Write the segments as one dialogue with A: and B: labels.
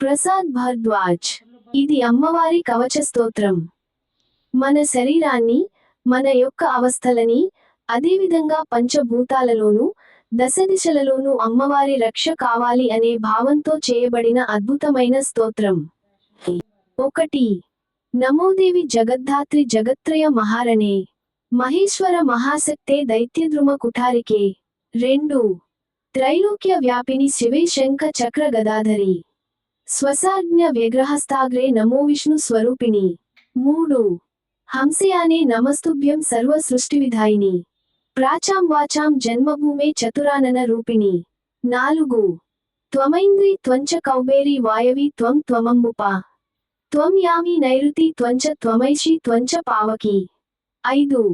A: ప్రసాద్ భరద్వాజ్. ఇది అమ్మవారి కవచ స్తోత్రం. మన శరీరాన్ని, మన యొక్క అవస్థలని, అదేవిధంగా పంచభూతాలలోనూ, దశదిశలలోనూ అమ్మవారి రక్ష కావాలి అనే భావంతో చేయబడిన అద్భుతమైన స్తోత్రం. 1. నమోదేవి జగద్ధాత్రి జగత్రయ మహారణే మహేశ్వర మహాశక్తే దైత్యద్రుమ కుఠారికే. 2. త్రైలోక్య వ్యాపిని శివే శంఖ చక్ర గదాధరి స్వసాజ్ఞ వ్యగ్రహస్తాగ్రే నమో విష్ణు స్వరూపిణి. 3. హంసయానే నమస్తుభ్యం సర్వ సృష్టివిధాయిని ప్రాచాం వాచాం జన్మభూమే చతురానన రూపిణి. 4. త్వమైంద్రీ త్వంచ కౌబేరీ వాయవి త్వం త్వమంబుప త్వం యామి నైరుతి త్వంచ త్వమైషి త్వంచ పావకి. 5.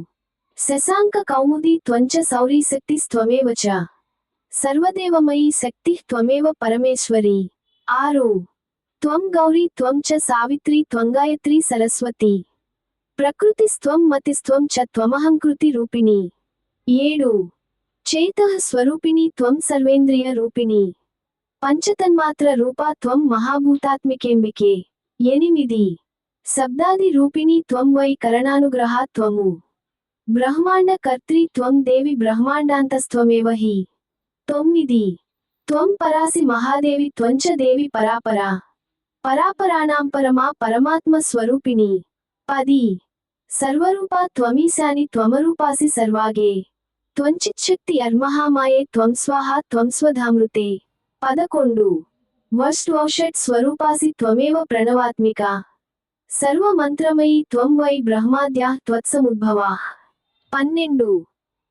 A: శశాంక కౌముది త్వంచ సౌరీ శక్తి త్వమేవ చ సర్వదేవమయీ శక్తి త్వమేవ పరమేశ్వరి. 6. త్వం గౌరీ త్వం చ సావిత్రి త్వంగాయత్రి సరస్వతి ప్రకృతిస్త్వం మతిస్త్వం చ త్వమహంకృతి రూపిణి. 7. చేతః స్వరూపిణి త్వం సర్వేంద్రియ రూపిణి పంచతన్మాత్ర రూపా త్వం మహాభూతాత్మికేంబికే. 8. శబ్దాది రూపిణి త్వం వై కరణానుగ్రహా త్వము బ్రహ్మాండ కర్త్రీ త్వం దేవి బ్రహ్మాండాంతస్త్వమేవ హి. 9. త్వం పరాసి మహాదేవి త్వంచ దేవి పరాపరా పరాపరాణాం పరమా పరమాత్మ స్వరూపిణి. 10. సర్వరూపా త్వమీశాని త్వమరూపాసి సర్వాగే త్వంచిచ్చక్తి అర్మహామాయే త్వం స్వాహా త్వం స్వధామృతే. 11. వష్ట్వౌషట్ స్వరూపాసి త్వమేవ ప్రణవాత్మిక సర్వమంత్రమయీ త్వం వై బ్రహ్మాద్యాః త్వత్సముద్భవాః. 12.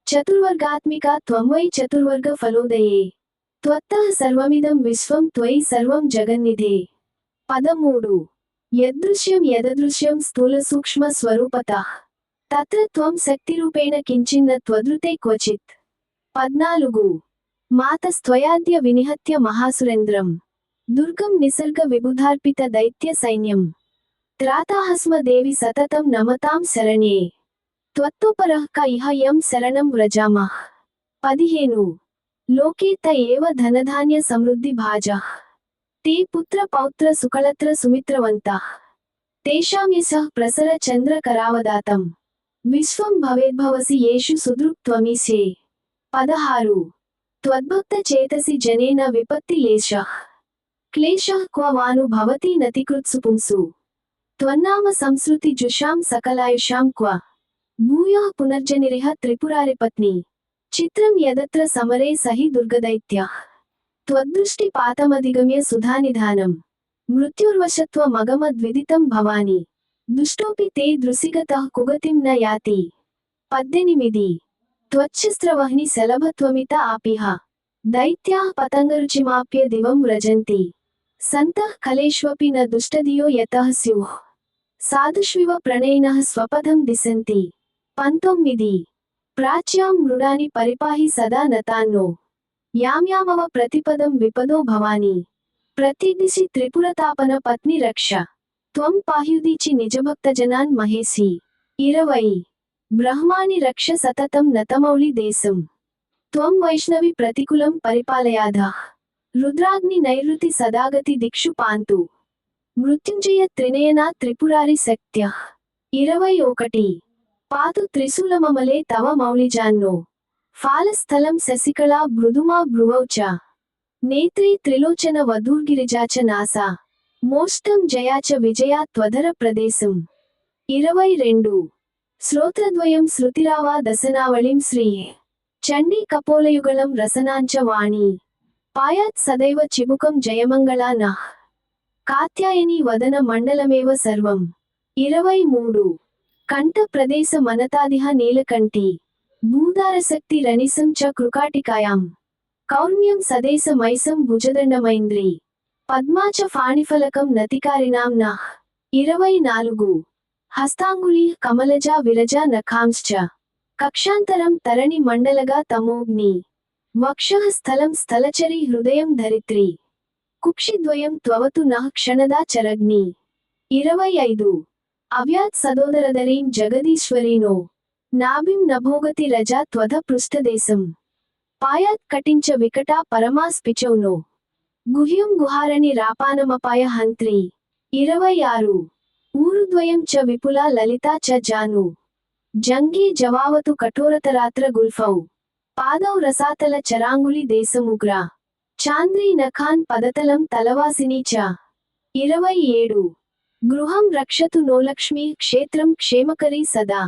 A: చతుర్వర్గాత్మికా త్వం వై చతుర్వర్గ ఫలోదయే త్వత్తః సర్వమిదం విశ్వం త్వయి సర్వం జగన్నిధే. 13. యదృశ్యం యదదృశ్యం స్థూల సూక్ష్మ స్వరూపతః తత్ర త్వం శక్తిరూపేణ కించిన్న త్వదృతే క్వచిత్. 14. మాతస్త్వయాద్య వినిహత్య మహాసురేంద్రం దుర్గం నిసర్గ విబుధార్పిత దైత్య సైన్యం త్రాతాహస్మ దేవి సతతం నమతాం శరణ్యే త్వత్తోపరః క ఇహ యం శరణం వ్రజామః. 15. లోకే త ఏవ ధనధాన్య సమృద్ధి భాజః తే పుత్ర పౌత్ర సుకళత్ర సుమిత్రవంతః తేషాం యశః ప్రసర చంద్ర కరావదాతం విశ్వం భవేద్భవసి యేషు సుదృక్ త్వమీశే. 16. త్వద్భక్త చేతసి జనేన విపత్తి లేశః క్లేశః క్వ వాను భవతి నతికృత్సు పుంసు త్వన్నామ సంస్కృతి జుషాం సకలాయుషాం క్వ భూయః పునర్జనిరిహ త్రిపురారిపత్ని చిత్రం యదత్ర సమరే సహి దుర్గదైత్యః త్వద్దృష్టి పాతమధిగమ్య సుధానిధానం మృత్యుర్వశత్వ మగమద్విదితం భవాని దుష్టోపి తే దృశిగతః కుగతిం న యాతి. 18. త్వచ్చస్త్రవహ్ని శలభత్వమిత ఆపిహ దైత్యాః పతంగరుచిమాప్య దివం వ్రజంతి సంతః కలేష్వపి న దుష్టదియో యతః స్యుః సాధుష్వివ ప్రణయినః స్వపథం దిశంతి. 19. ప్రాచ్యాం మృడాని పరిపాహి సదా నతాన్నో యామ్యామవ ప్రతిపదం విపదో భవాని ప్రతిదిశి త్రిపురతాపన పత్ని రక్ష త్వం పాహ్యుదీచి నిజభక్తజనాన్ మహేసి. 20. బ్రహ్మాని రక్ష సతతం నతమౌళి దేశం త్వం వైష్ణవి ప్రతికులం పరిపాలయాధః రుద్రాగ్ని నైరుతి సదాగతి దిక్షు పాంతు మృత్యుంజయ త్రినయనా త్రిపురారి శక్త్యః. 21. పాతు త్రిశూలమమలే తవ మౌళిజాన్నో ఫాలస్థలం శశికళా మృదుమా భ్రువౌ చ నేత్రీ త్రిలోచన వధూర్గిరిజా చ నాసా మోష్టం జయా చ విజయా త్వధర ప్రదేశం. 22. శ్రోత్రద్వయం శృతిరావా దశనావళిం శ్రీ చండీ కపోలయుగళం రసనాంచ వాణి పాయాత్ సదైవ చిబుకం జయమంగళా నః కాత్యాయని వదన మండలమేవ సర్వం. 23. కంఠ ప్రదేశ మనతాదిహ నీలకంఠి భూధారశక్తి రణిసం చ కృకాటికాయాం కౌర్మ్యం సదేశ మైసం భుజదండమైంద్రి పద్మా చ ఫాణిఫలకం నతికారిణాం నః. 24. హస్తాంగుళీ కమలజా విరజా నఖాంశ్చ కక్షాంతరం తరణి మండలగా తమోగ్ని వక్షః స్థలం స్థలచరి హృదయం ధరిత్రి కుక్షిద్వయం త్వవతు నః క్షణదా చరగ్ని. 25. అవ్యాత్ సదోదరదరీం జగదీశ్వరీనో నాభిం నభోగతి రజా త్వధ పృష్ఠదేశం పాయాత్ కటించ వికటా పరమా స్పిచౌనో గుహ్యం గుహారణి రాపానమపాయ హంత్రి 26 ఊరుద్వయం చ విపులా లలితా చ జాను జంగే జవావతు కఠోరతరాత్ర గుల్ఫౌ పాదౌ రసాతల చరాంగులి దేశముగ్ర చాంద్రీ నఖాన్ పదతలం తలవాసిని చ 27 గృహం రక్షతు నోలక్ష్మీ క్షేత్రం క్షేమకరీ సదా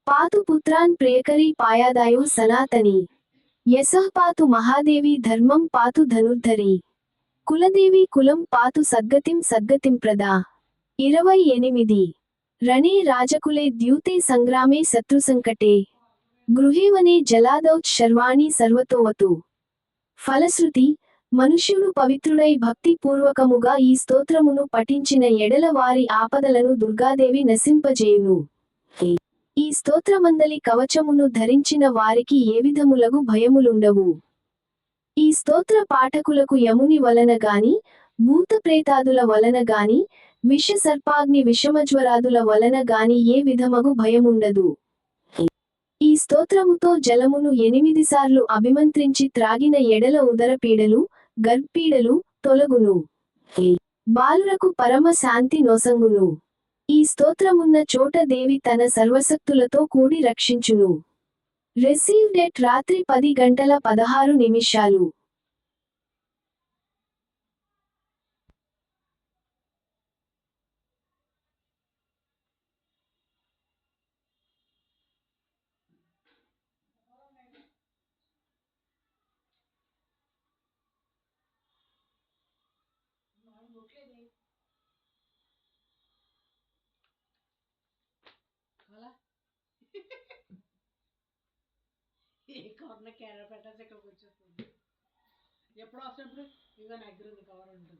A: పాతు పుత్రాన్ ప్రియకరీ పాయాదాయో సనాతని యశః పాతు మహాదేవి ధర్మం పాతు ధనుర్ధరి కులదేవి కులం పాతు సద్గతిం ప్రదా 28 రణే రాజకులే ద్యూతే సంగ్రామే శత్రుసంకటే గృహేవనే జలాదౌత్ శర్వాణి సర్వతోవతు ఫలశ్రుతి మనుష్యుడు పవిత్రుడై భక్తి పూర్వకముగా ఈ స్తోత్రమును పఠించిన ఎడల వారి ఆపదలను దుర్గాదేవి నశింపజేయును. ఈ స్తోత్రమందలి కవచమును ధరించిన వారికి ఏ విధములగు భయములుండవు. ఈ స్తోత్ర పాఠకులకు యముని వలన గాని, భూత ప్రేతాదుల వలన గాని, విష సర్పాగ్ని విషమజ్వరాదుల వలన గాని ఏ విధమగు భయముండదు. ఈ స్తోత్రముతో జలమును 8 సార్లు అభిమంత్రించి త్రాగిన ఎడల ఉదరపీడలు, గర్భపీడలు తొలగును. బాలురకు పరమ శాంతి నొసంగును. ఈ స్తోత్రమున్న చోట దేవి తన సర్వశక్తులతో కూడి రక్షించును. రిసీవ్డ్ ఎట్ రాత్రి 10:16.
B: ఏ కార్న క్యారె పెట్టాల్సి ఇక్కడికి వచ్చేస్తుంది. ఎప్పుడు వస్తున్నప్పుడు ఇదిగో నా దగ్గర ఉంది కవర్ ఉంటుంది.